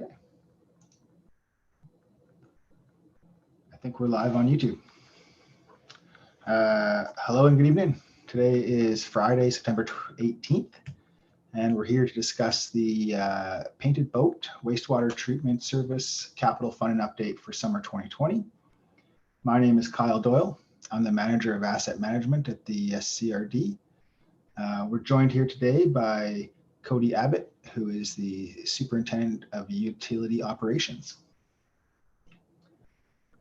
Okay. I think we're live on YouTube. Hello and good evening. Today is Friday, September 18th, and we're here to discuss the Painted Boat Wastewater Treatment Service Capital Funding Update for summer 2020. My name is Kyle Doyle. I'm the Manager of Asset Management at the SCRD. We're joined here today by Cody Abbott, who is the Superintendent of Utility Operations.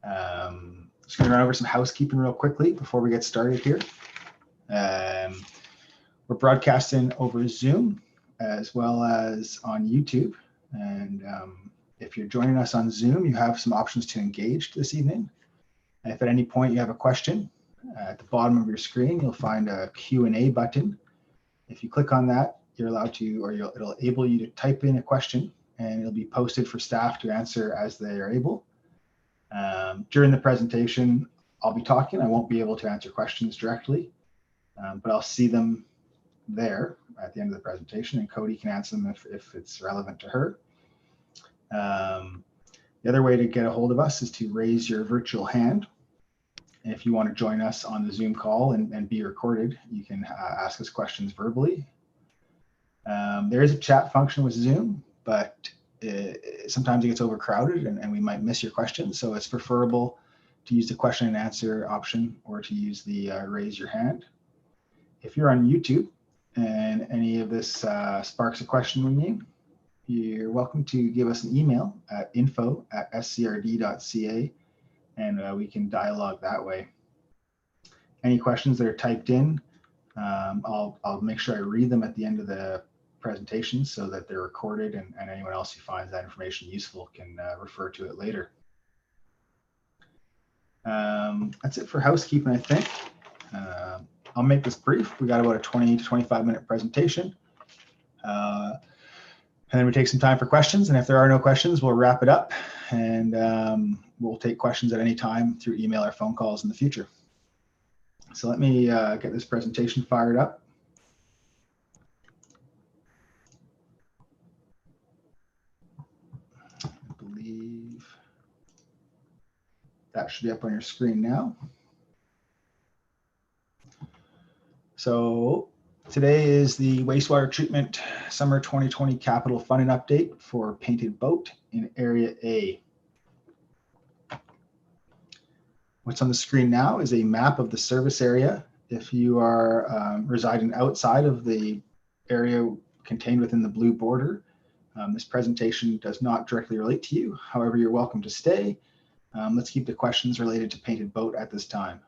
Just going to run over some housekeeping real quickly before we get started here. We're broadcasting over Zoom as well as on YouTube. And if you're joining us on Zoom, you have some options to engage this evening. And if at any point you have a question, at the bottom of your screen, you'll find a Q&A button. If you click on that, you're allowed to, or it'll enable you to type in a question, and it'll be posted for staff to answer as they are able. During the presentation, I'll be talking. I won't be able to answer questions directly, but I'll see them there at the end of the presentation, and Cody can answer them if it's relevant to her. The other way to get a hold of us is to raise your virtual hand. And if you want to join us on the Zoom call and be recorded, you can ask us questions verbally. There is a chat function with Zoom, but sometimes it gets overcrowded and we might miss your question. So it's preferable to use the question and answer option or to use the raise your hand. If you're on YouTube and any of this sparks a question with you, you're welcome to give us an email at info@scrd.ca and we can dialogue that way. Any questions that are typed in, I'll make sure I read them at the end of the presentation so that they're recorded and anyone else who finds that information useful can refer to it later. That's it for housekeeping, I think. I'll make this brief. We got about a 20 to 25 minute presentation. And then we take some time for questions. And if there are no questions, we'll wrap it up and we'll take questions at any time through email or phone calls in the future. So let me get this presentation fired up. That should be up on your screen now. So today is the wastewater treatment summer 2020 capital funding update for Painted Boat in Area A. What's on the screen now is a map of the service area. If you are residing outside of the area contained within the blue border, this presentation does not directly relate to you. However, you're welcome to stay. Let's keep the questions related to Painted Boat at this time.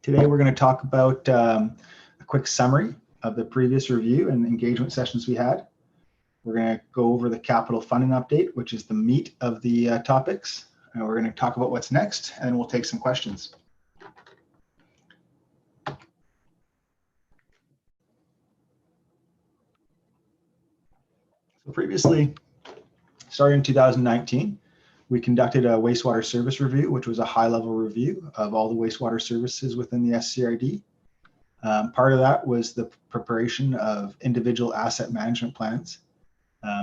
Today, we're going to talk about a quick summary of the previous review and engagement sessions we had. We're going to go over the capital funding update, which is the meat of the topics. And we're going to talk about what's next, and we'll take some questions. So previously, starting in 2019, we conducted a wastewater service review, which was a high-level review of all the wastewater services within the SCRD. Part of that was the preparation of individual asset management plans.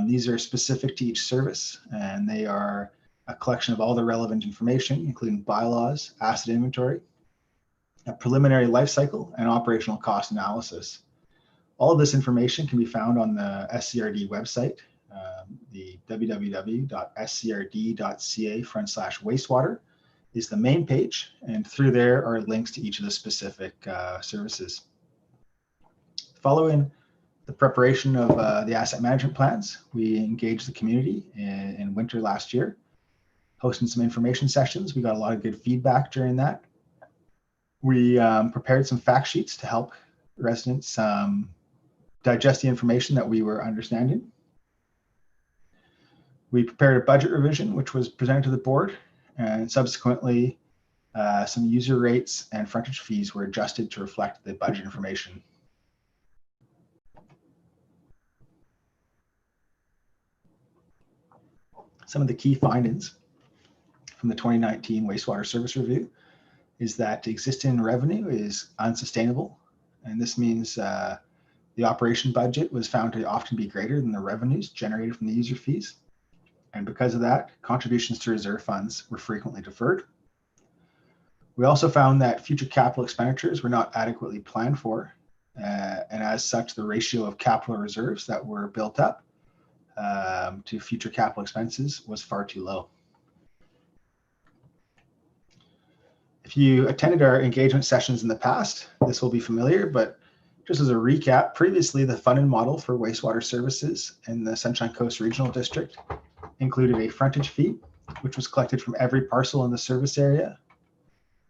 These are specific to each service, and they are a collection of all the relevant information, including bylaws, asset inventory, a preliminary life cycle, and operational cost analysis. All of this information can be found on the SCRD website. The www.scrd.ca/wastewater is the main page, and through there are links to each of the specific services. Following the preparation of the asset management plans, we engaged the community in winter last year, hosting some information sessions. We got a lot of good feedback during that. We prepared some fact sheets to help residents digest the information that we were understanding. We prepared a budget revision, which was presented to the board, and subsequently some user rates and frontage fees were adjusted to reflect the budget information. Some of the key findings from the 2019 wastewater service review is that existing revenue is unsustainable, and this means The operation budget was found to often be greater than the revenues generated from the user fees. And because of that, contributions to reserve funds were frequently deferred. We also found that future capital expenditures were not adequately planned for. And as such, the ratio of capital reserves that were built up to future capital expenses was far too low. If you attended our engagement sessions in the past, this will be familiar, but just as a recap, previously the funding model for wastewater services in the Sunshine Coast Regional District included a frontage fee, which was collected from every parcel in the service area,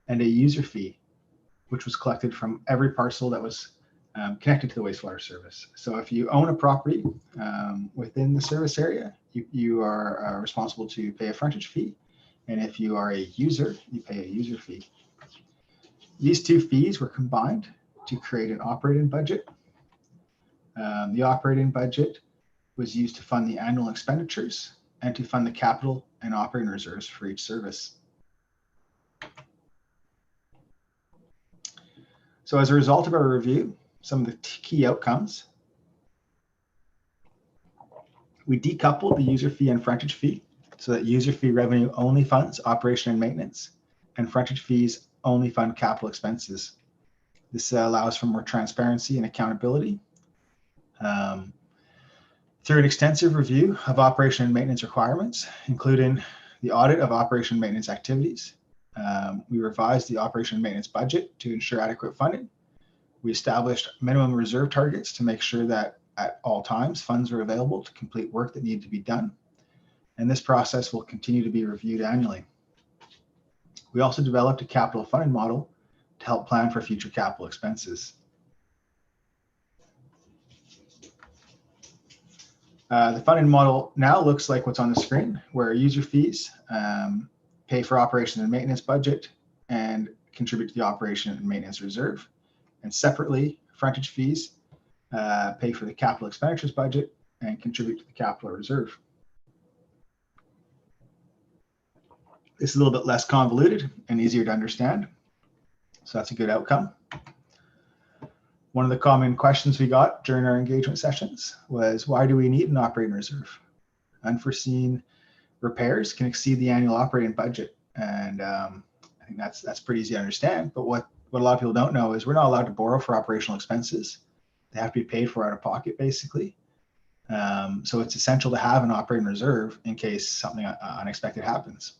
and a user fee, which was collected from every parcel that was connected to the wastewater service. So if you own a property within the service area, you are responsible to pay a frontage fee. And if you are a user, you pay a user fee. These two fees were combined to create an operating budget. The operating budget was used to fund the annual expenditures and to fund the capital and operating reserves for each service. So as a result of our review, some of the key outcomes, we decoupled the user fee and frontage fee so that user fee revenue only funds operation and maintenance, and frontage fees only fund capital expenses. This allows for more transparency and accountability. Through an extensive review of operation and maintenance requirements, including the audit of operation and maintenance activities, we revised the operation and maintenance budget to ensure adequate funding. We established minimum reserve targets to make sure that at all times funds are available to complete work that needed to be done. And this process will continue to be reviewed annually. We also developed a capital funding model to help plan for future capital expenses. The funding model now looks like what's on the screen, where user fees pay for operation and maintenance budget and contribute to the operation and maintenance reserve. And separately, frontage fees pay for the capital expenditures budget and contribute to the capital reserve. This is a little bit less convoluted and easier to understand. So that's a good outcome. One of the common questions we got during our engagement sessions was, why do we need an operating reserve? Unforeseen repairs can exceed the annual operating budget. And I think that's pretty easy to understand. But what a lot of people don't know is we're not allowed to borrow for operational expenses. They have to be paid for out of pocket, basically. So it's essential to have an operating reserve in case something unexpected happens.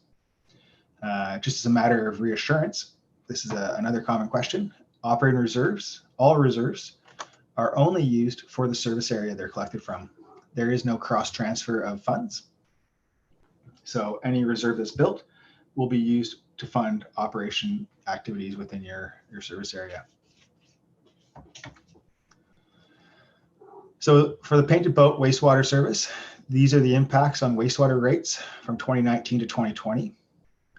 Just as a matter of reassurance, this is another common question. Operating reserves, all reserves, are only used for the service area they're collected from. There is no cross transfer of funds. So any reserve that's built will be used to fund operation activities within your service area. So for the Painted Boat wastewater service, these are the impacts on wastewater rates from 2019 to 2020.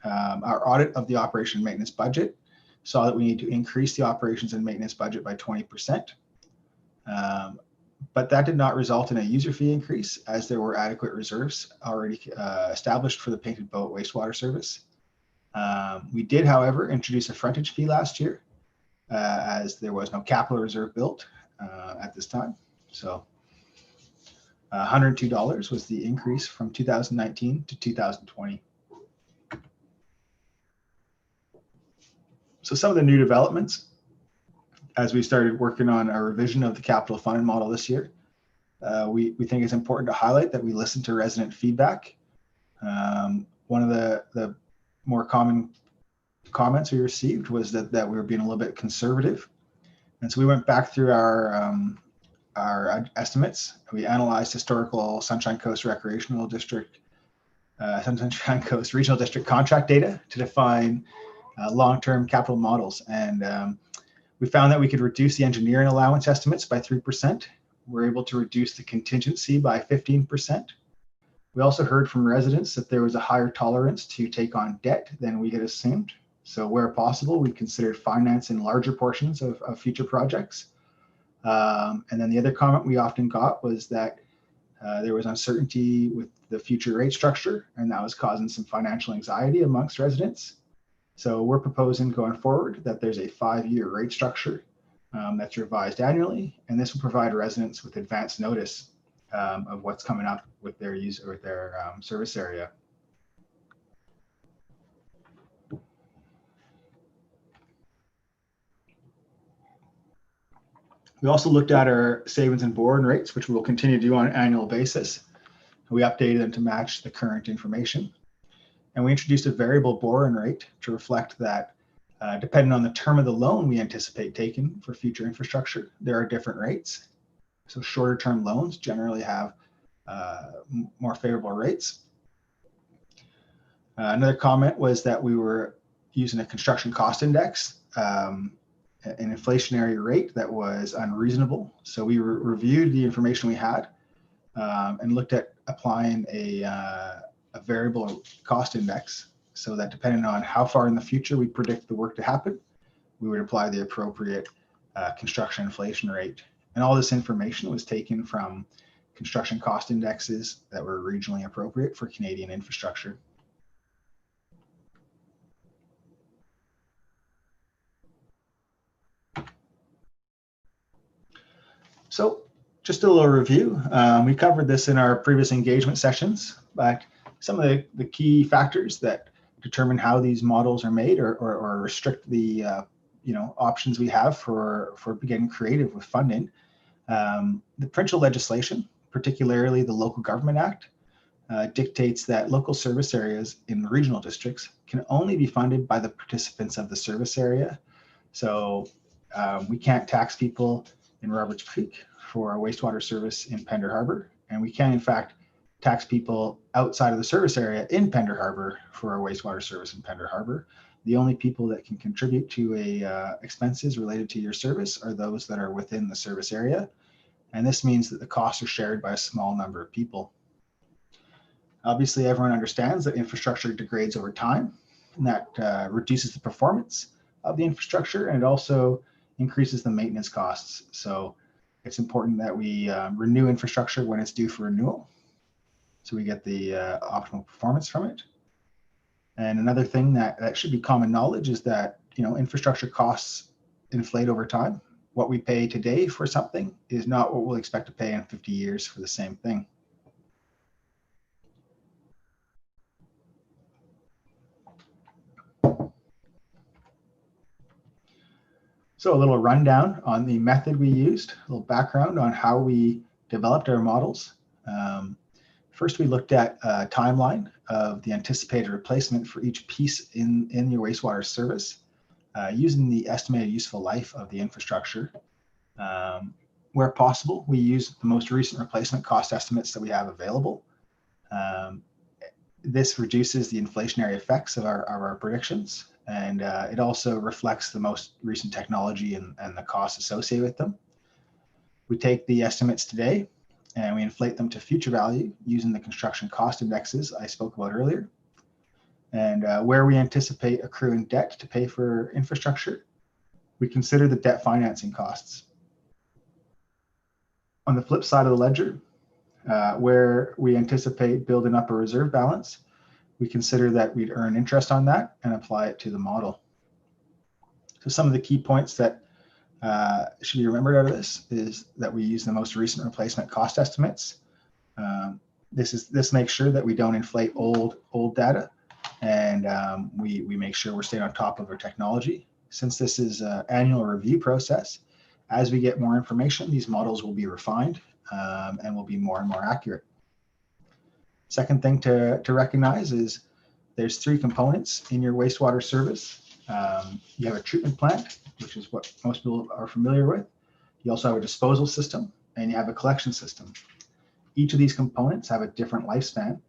Our audit of the operation and maintenance budget saw that we need to increase the operations and maintenance budget by 20%. But that did not result in a user fee increase, as there were adequate reserves already established for the Painted Boat wastewater service. We did, however, introduce a frontage fee last year, as there was no capital reserve built at this time. So $102 was the increase from 2019 to 2020. So some of the new developments as we started working on a revision of the capital funding model this year, we think it's important to highlight that we listen to resident feedback. One of the more common comments we received was that we were being a little bit conservative. And so we went back through our estimates. We analyzed historical Sunshine Coast Recreational District, Sunshine Coast Regional District contract data to define long-term capital models. And we found that we could reduce the engineering allowance estimates by 3%. We're able to reduce the contingency by 15%. We also heard from residents that there was a higher tolerance to take on debt than we had assumed. So where possible, we considered financing larger portions of future projects. And then the other comment we often got was that there was uncertainty with the future rate structure, and that was causing some financial anxiety amongst residents. So we're proposing going forward that there's a 5-year rate structure that's revised annually, and this will provide residents with advance notice of what's coming up with their use or their service area. We also looked at our savings and borrowing rates, which we will continue to do on an annual basis. We updated them to match the current information. And we introduced a variable borrowing rate to reflect that depending on the term of the loan we anticipate taking for future infrastructure, there are different rates. So shorter term loans generally have more favorable rates. Another comment was that we were using a construction cost index, an inflationary rate that was unreasonable. So we reviewed the information we had and looked at applying a variable cost index so that depending on how far in the future we predict the work to happen, we would apply the appropriate construction inflation rate. And all this information was taken from construction cost indexes that were regionally appropriate for Canadian infrastructure. So just a little review. We covered this in our previous engagement sessions, but some of the key factors that determine how these models are made or restrict the options we have for getting creative with funding. The provincial legislation, particularly the Local Government Act, dictates that local service areas in the regional districts can only be funded by the participants of the service area. So we can't tax people in Roberts Creek for a wastewater service in Pender Harbour, and we can in fact tax people outside of the service area in Pender Harbour for a wastewater service in Pender Harbour. The only people that can contribute to expenses related to your service are those that are within the service area, and this means that the costs are shared by a small number of people. Obviously, everyone understands that infrastructure degrades over time, and that reduces the performance of the infrastructure, and it also increases the maintenance costs. So it's important that we renew infrastructure when it's due for renewal, so we get the optimal performance from it. And another thing that should be common knowledge is that infrastructure costs inflate over time. What we pay today for something is not what we'll expect to pay in 50 years for the same thing. So a little rundown on the method we used, a little background on how we developed our models. First, we looked at a timeline of the anticipated replacement for each piece in your wastewater service using the estimated useful life of the infrastructure. Where possible, we use the most recent replacement cost estimates that we have available. This reduces the inflationary effects of our predictions, and it also reflects the most recent technology and the costs associated with them. We take the estimates today and we inflate them to future value using the construction cost indexes I spoke about earlier. And where we anticipate accruing debt to pay for infrastructure, we consider the debt financing costs. On the flip side of the ledger, where we anticipate building up a reserve balance, we consider that we'd earn interest on that and apply it to the model. So some of the key points that should be remembered out of this is that we use the most recent replacement cost estimates. This makes sure that we don't inflate old data, and we make sure we're staying on top of our technology. Since this is an annual review process, as we get more information, these models will be refined and will be more and more accurate. Second thing to recognize is there's three components in your wastewater service. You have a treatment plant, which is what most people are familiar with. You also have a disposal system, and you have a collection system. Each of these components have a different lifespan.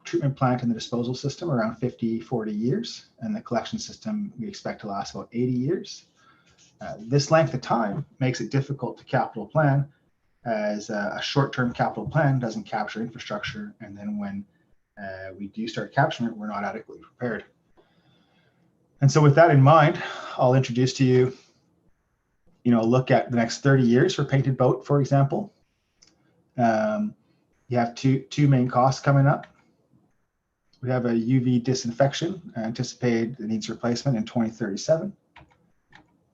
Treatment plant and the disposal system around 50-40 years, and the collection system we expect to last about 80 years. This length of time makes it difficult to capital plan, as a short-term capital plan doesn't capture infrastructure, and then when we do start capturing it, we're not adequately prepared. And so with that in mind, I'll introduce to you, look at the next 30 years for Painted Boat, for example. You have two main costs coming up. We have a UV disinfection anticipated that needs replacement in 2037.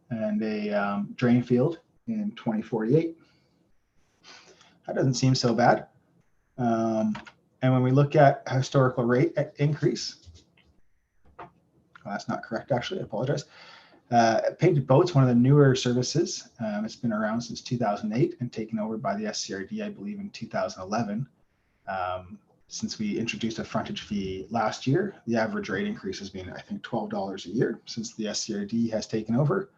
and a drain field in 2048. That doesn't seem so bad. And when we look at historical rate increase, well, that's not correct, actually, I apologize. Painted Boat's one of the newer services. It's been around since 2008 and taken over by the SCRD, I believe, in 2011. Since we introduced a frontage fee last year, the average rate increase has been, I think, $12 a year since the SCRD has taken over.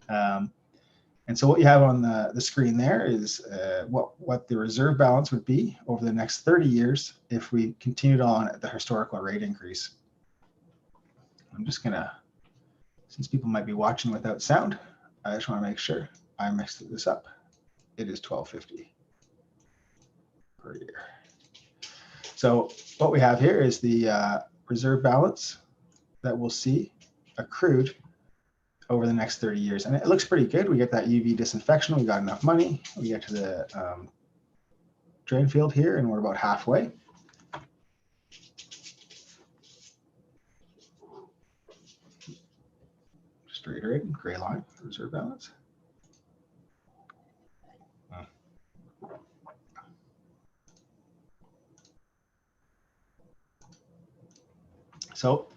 And so what you have on the screen there is what the reserve balance would be over the next 30 years if we continued on at the historical rate increase. I'm just gonna, since people might be watching without sound, I just want to make sure I mixed this up. It is $12.50 per year. So what we have here is the reserve balance that we'll see accrued over the next 30 years. And it looks pretty good. We get that UV disinfection. We got enough money. We get to the drain field here, and we're about halfway. Just reiterating, gray line, reserve balance. So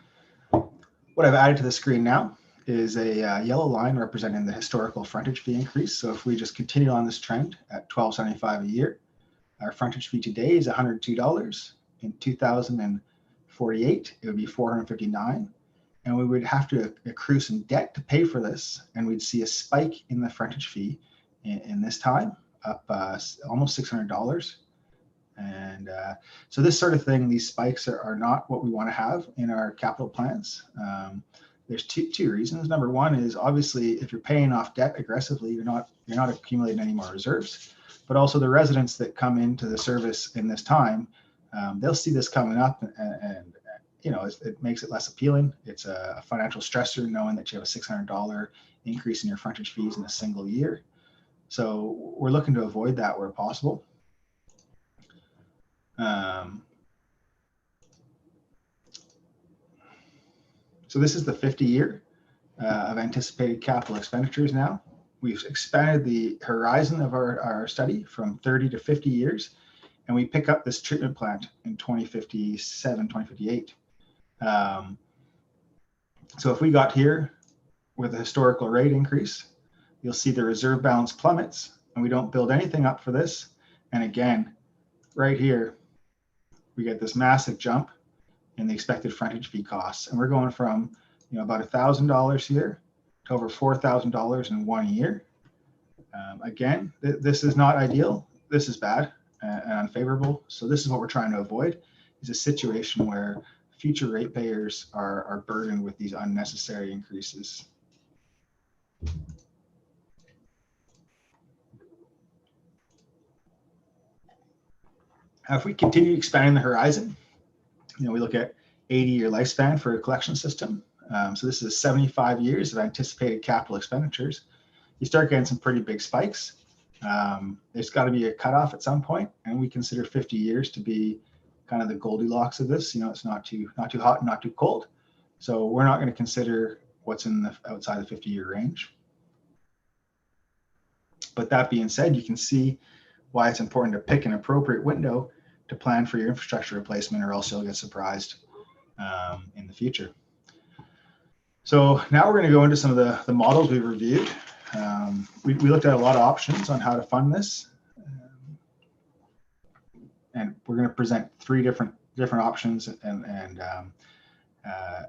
what I've added to the screen now is a yellow line representing the historical frontage fee increase. So if we just continue on this trend at $12.75 a year, our frontage fee today is $102. In 2048, it would be $459, and we would have to accrue some debt to pay for this, and we'd see a spike in the frontage fee in this time, up almost $600. And so this sort of thing, these spikes are not what we want to have in our capital plans. There's two reasons. Number one is obviously if you're paying off debt aggressively, you're not accumulating any more reserves. But also the residents that come into the service in this time, they'll see this coming up, and you know, it makes it less appealing. It's a financial stressor knowing that you have a $600 increase in your frontage fees in a single year. So we're looking to avoid that where possible. So this is the 50-year of anticipated capital expenditures now. We've expanded the horizon of our study from 30 to 50 years, and we pick up this treatment plant in 2057, 2058. So if we got here with a historical rate increase, you'll see the reserve balance plummets, and we don't build anything up for this. And again, right here, we get this massive jump in the expected frontage fee costs. And we're going from, you know, about $1,000 here to over $4,000 in 1 year. Again, this is not ideal. This is bad and unfavorable. So this is what we're trying to avoid, is a situation where future ratepayers are burdened with these unnecessary increases. If we continue expanding the horizon, you know, we look at 80-year lifespan for a collection system. So this is 75 years of anticipated capital expenditures. You start getting some pretty big spikes. There's got to be a cutoff at some point, and we consider 50 years to be kind of the Goldilocks of this. You know, it's not too hot, not too cold. So we're not going to consider what's in the outside the 50-year range. But that being said, you can see why it's important to pick an appropriate window to plan for your infrastructure replacement, or else you'll get surprised in the future. So now we're going to go into some of the models we've reviewed. We looked at a lot of options on how to fund this, and we're going to present three different options. And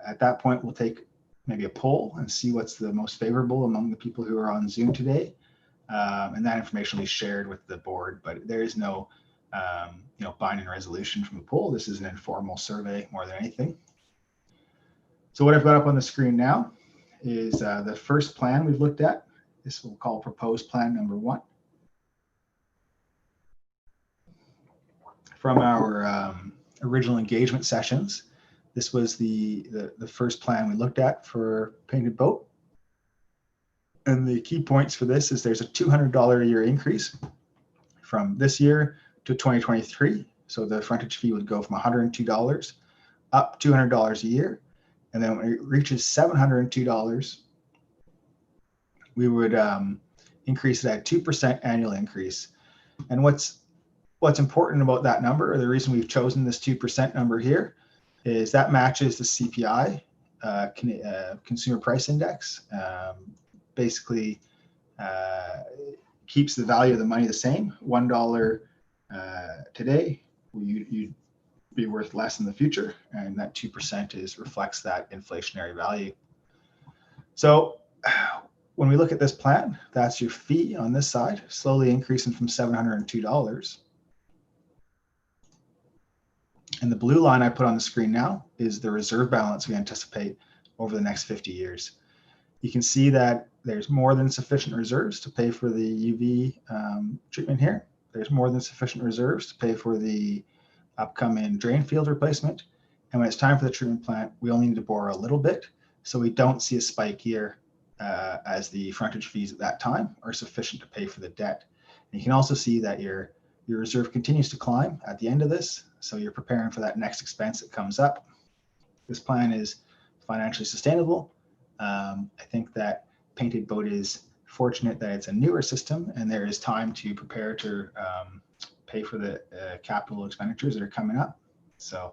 at that point, we'll take maybe a poll and see what's the most favorable among the people who are on Zoom today. And that information will be shared with the board, but there is no you know, binding resolution from the poll. This is an informal survey more than anything. So what I've got up on the screen now is the first plan we've looked at. This we'll call proposed plan number 1. From our original engagement sessions, this was the first plan we looked at for Painted Boat. And the key points for this is there's a $200 a year increase from this year to 2023. So the frontage fee would go from $102 up $200 a year. And then when it reaches $702, we would increase it at 2% annual increase. And what's important about that number, or the reason we've chosen this 2% number here, is that matches the CPI, Consumer Price Index. Basically keeps the value of the money the same. $1 today, you'd be worth less in the future, and that 2% reflects that inflationary value. So when we look at this plan, that's your fee on this side, slowly increasing from $702. And the blue line I put on the screen now is the reserve balance we anticipate over the next 50 years. You can see that there's more than sufficient reserves to pay for the UV treatment here. There's more than sufficient reserves to pay for the upcoming drain field replacement. And when it's time for the treatment plant, we only need to borrow a little bit. So we don't see a spike here as the frontage fees at that time are sufficient to pay for the debt. And you can also see that your reserve continues to climb at the end of this. So you're preparing for that next expense that comes up. This plan is financially sustainable. I think that Painted Boat is fortunate that it's a newer system and there is time to prepare to pay for the capital expenditures that are coming up. So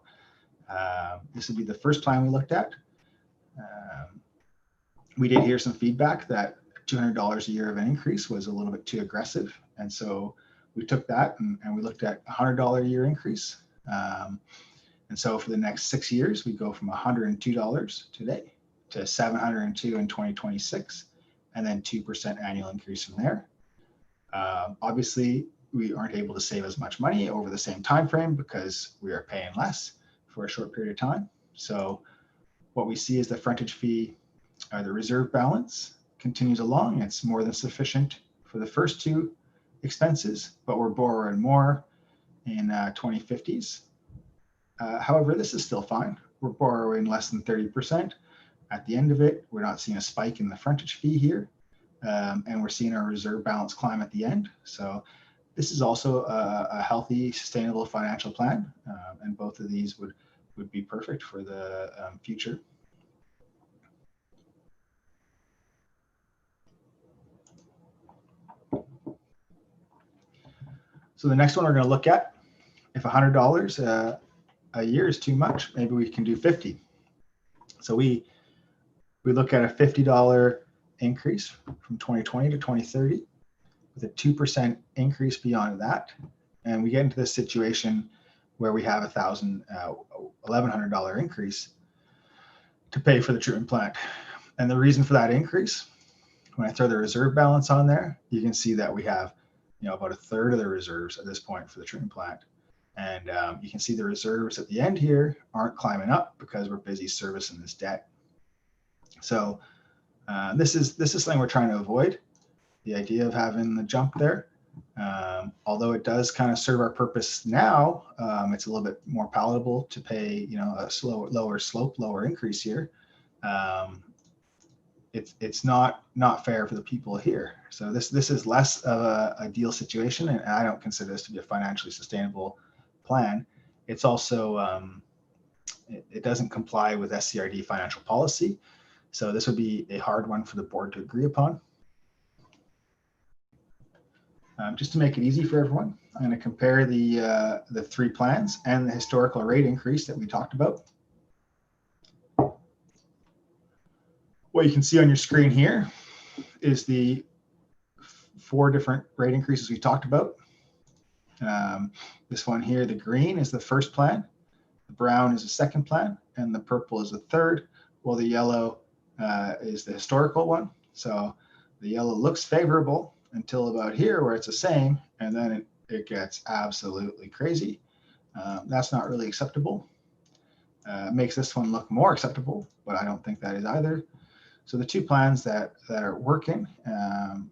this would be the first plan we looked at. We did hear some feedback that $200 a year of an increase was a little bit too aggressive. And so we took that and we looked at $100 a year increase. And so for the next 6 years, we go from $102 today to $702 in 2026, and then 2% annual increase from there. Obviously, we aren't able to save as much money over the same time frame because we are paying less for a short period of time. So what we see is the frontage fee, the reserve balance continues along. It's more than sufficient for the first two expenses, but we're borrowing more in 2050s. However, this is still fine. We're borrowing less than 30%. At the end of it, we're not seeing a spike in the frontage fee here, and we're seeing our reserve balance climb at the end. So this is also a healthy, sustainable financial plan, and both of these would be perfect for the future. So the next one we're going to look at, if $100 a year is too much, maybe we can do 50. So we look at a $50 increase from 2020 to 2030 with a 2% increase beyond that. And we get into this situation where we have $1,100 increase to pay for the treatment plant. And the reason for that increase, when I throw the reserve balance on there, you can see that we have about a third of the reserves at this point for the treatment plant. And you can see the reserves at the end here aren't climbing up because we're busy servicing this debt. So this is something we're trying to avoid, the idea of having the jump there. Although it does kind of serve our purpose now, it's a little bit more palatable to pay, a lower slope, lower increase here. It's not fair for the people here. So this is less of a ideal situation, and I don't consider this to be a financially sustainable plan. It's also it doesn't comply with SCRD financial policy. So this would be a hard one for the board to agree upon. Just to make it easy for everyone, I'm going to compare the three plans and the historical rate increase that we talked about. What you can see on your screen here is the 4 different rate increases we talked about. This one here, the green, is the first plan, the brown is the second plan, and the purple is the third, while the yellow is the historical one. So the yellow looks favorable until about here where it's the same, and then it gets absolutely crazy. That's not really acceptable. Makes this one look more acceptable, but I don't think that is either. So the two plans that are working,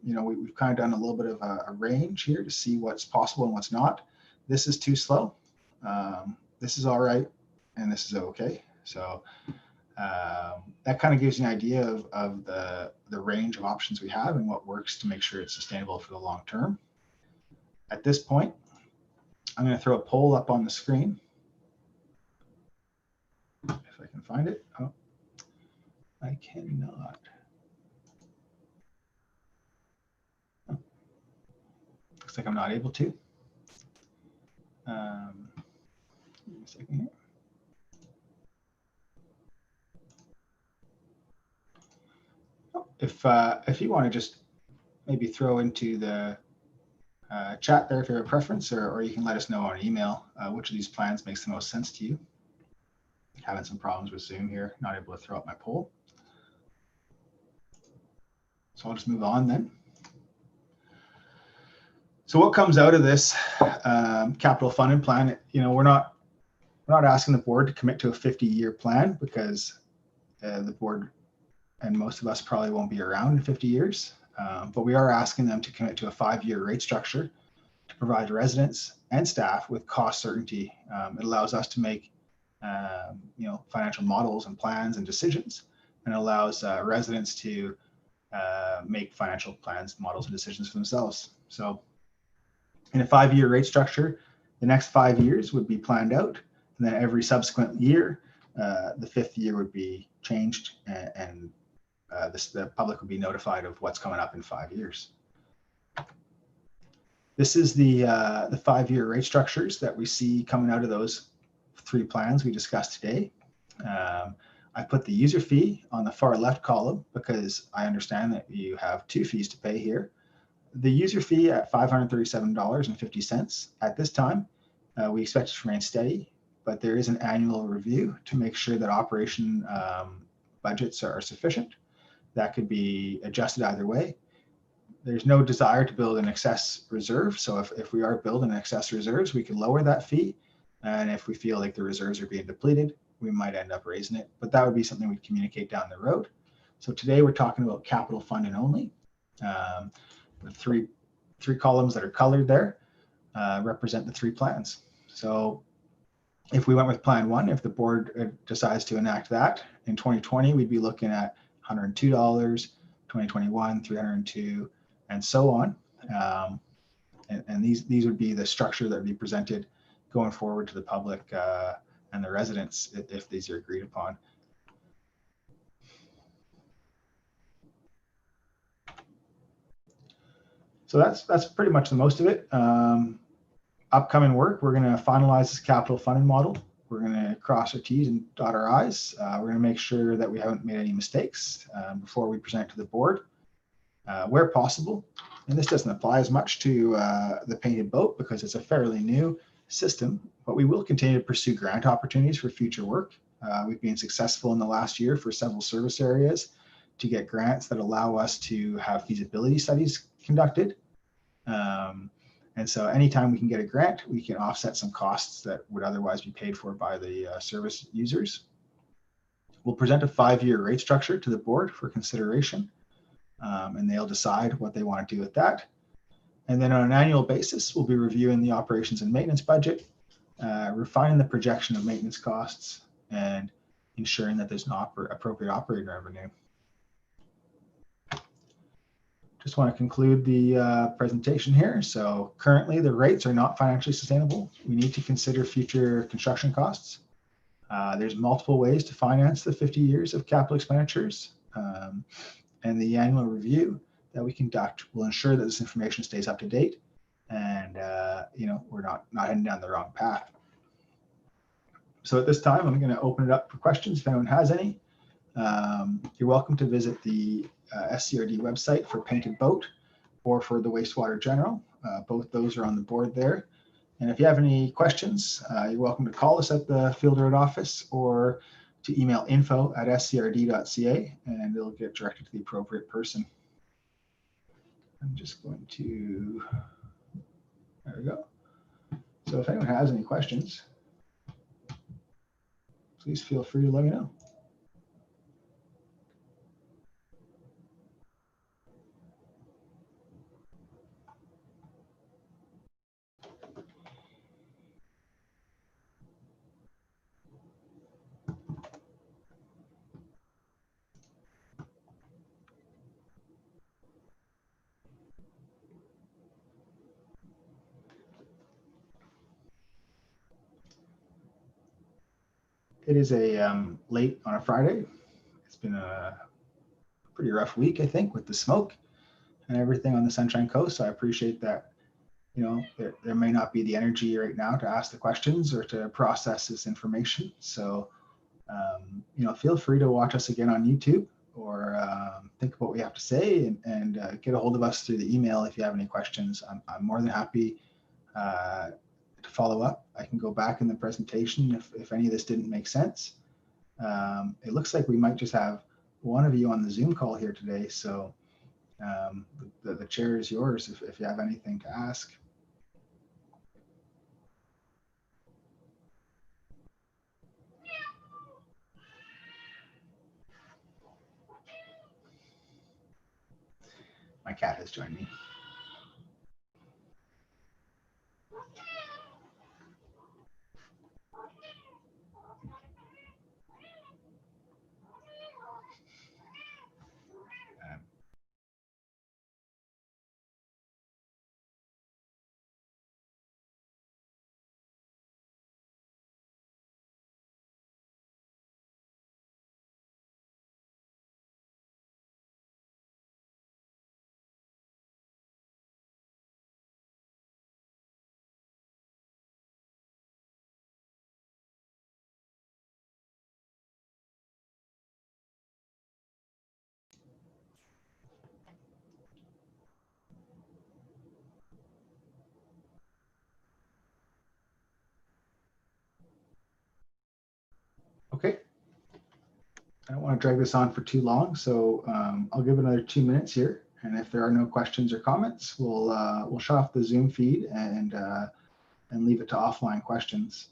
we've kind of done a little bit of a range here to see what's possible and what's not. This is too slow. This is all right, and this is okay. So that kind of gives you an idea of the range of options we have and what works to make sure it's sustainable for the long term. At this point, I'm going to throw a poll up on the screen. If I can find it. Oh, I cannot. Looks like I'm not able to. Give me a second here. If you want to just maybe throw into the chat there if you have a preference, or you can let us know on email which of these plans makes the most sense to you. Having some problems with Zoom here, not able to throw up my poll. So I'll just move on then. So what comes out of this capital funding plan? We're not asking the board to commit to a 50-year plan, because the board and most of us probably won't be around in 50 years. But we are asking them to commit to a 5-year rate structure to provide residents and staff with cost certainty. It allows us to make financial models and plans and decisions, and allows residents to make financial plans, models, and decisions for themselves. So in a 5-year rate structure, the next 5 years would be planned out, and then every subsequent year, the 5th year would be changed, and the public would be notified of what's coming up in 5 years. This is the 5-year rate structures that we see coming out of those 3 plans we discussed today. I put the user fee on the far left column because I understand that you have 2 fees to pay here. The user fee at $537.50 at this time, we expect it to remain steady, but there is an annual review to make sure that operation budgets are sufficient. That could be adjusted either way. There's no desire to build an excess reserve. So if we are building excess reserves, we can lower that fee. And if we feel like the reserves are being depleted, we might end up raising it. But that would be something we'd communicate down the road. So today we're talking about capital funding only. The three columns that are colored there represent the 3 plans. So if we went with plan 1, if the board decides to enact that in 2020, we'd be looking at $102, 2021, $302, and so on. And these would be the structure that would be presented going forward to the public and the residents if these are agreed upon. So that's pretty much the most of it. Upcoming work, we're going to finalize this capital funding model. We're going to cross our T's and dot our I's. We're going to make sure that we haven't made any mistakes before we present it to the board, where possible. And this doesn't apply as much to the painted boat because it's a fairly new system, but we will continue to pursue grant opportunities for future work. We've been successful in the last year for several service areas to get grants that allow us to have feasibility studies conducted. And so anytime we can get a grant, we can offset some costs that would otherwise be paid for by the service users. We'll present a 5-year rate structure to the board for consideration, and they'll decide what they want to do with that. And then on an annual basis, we'll be reviewing the operations and maintenance budget, refining the projection of maintenance costs, and ensuring that there's an appropriate operating revenue. Just want to conclude the presentation here. So currently the rates are not financially sustainable. We need to consider future construction costs. There's multiple ways to finance the 50 years of capital expenditures. And the annual review that we conduct will ensure that this information stays up to date and we're not heading down the wrong path. So at this time, I'm going to open it up for questions if anyone has any. You're welcome to visit the SCRD website for Painted Boat or for the Wastewater General. Both those are on the board there. And if you have any questions, you're welcome to call us at the Field Road office or to email info@scrd.ca, and it'll get directed to the appropriate person. I'm just going to, there we go. So if anyone has any questions, please feel free to let me know. It is late on a Friday. It's been a pretty rough week, I think, with the smoke and everything on the Sunshine Coast. So I appreciate that there may not be the energy right now to ask the questions or to process this information. So, feel free to watch us again on YouTube or think of what we have to say and get a hold of us through the email if you have any questions. I'm more than happy to follow up. I can go back in the presentation if any of this didn't make sense. It looks like we might just have one of you on the Zoom call here today. So the chair is yours if you have anything to ask. My cat has joined me. Okay. I don't want to drag this on for too long, so I'll give it another 2 minutes here. And if there are no questions or comments, we'll shut off the Zoom feed and leave it to offline questions.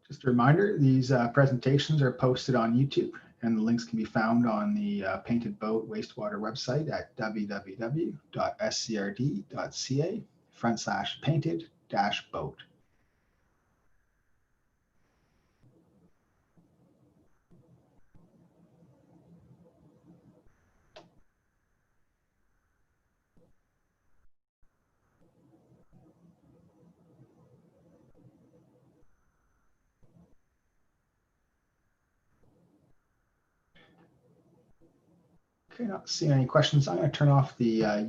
Just a reminder, these presentations are posted on YouTube, and the links can be found on the Painted Boat Wastewater website at www.scrd.ca/painted-boat. Okay, not seeing any questions. I'm going to turn off the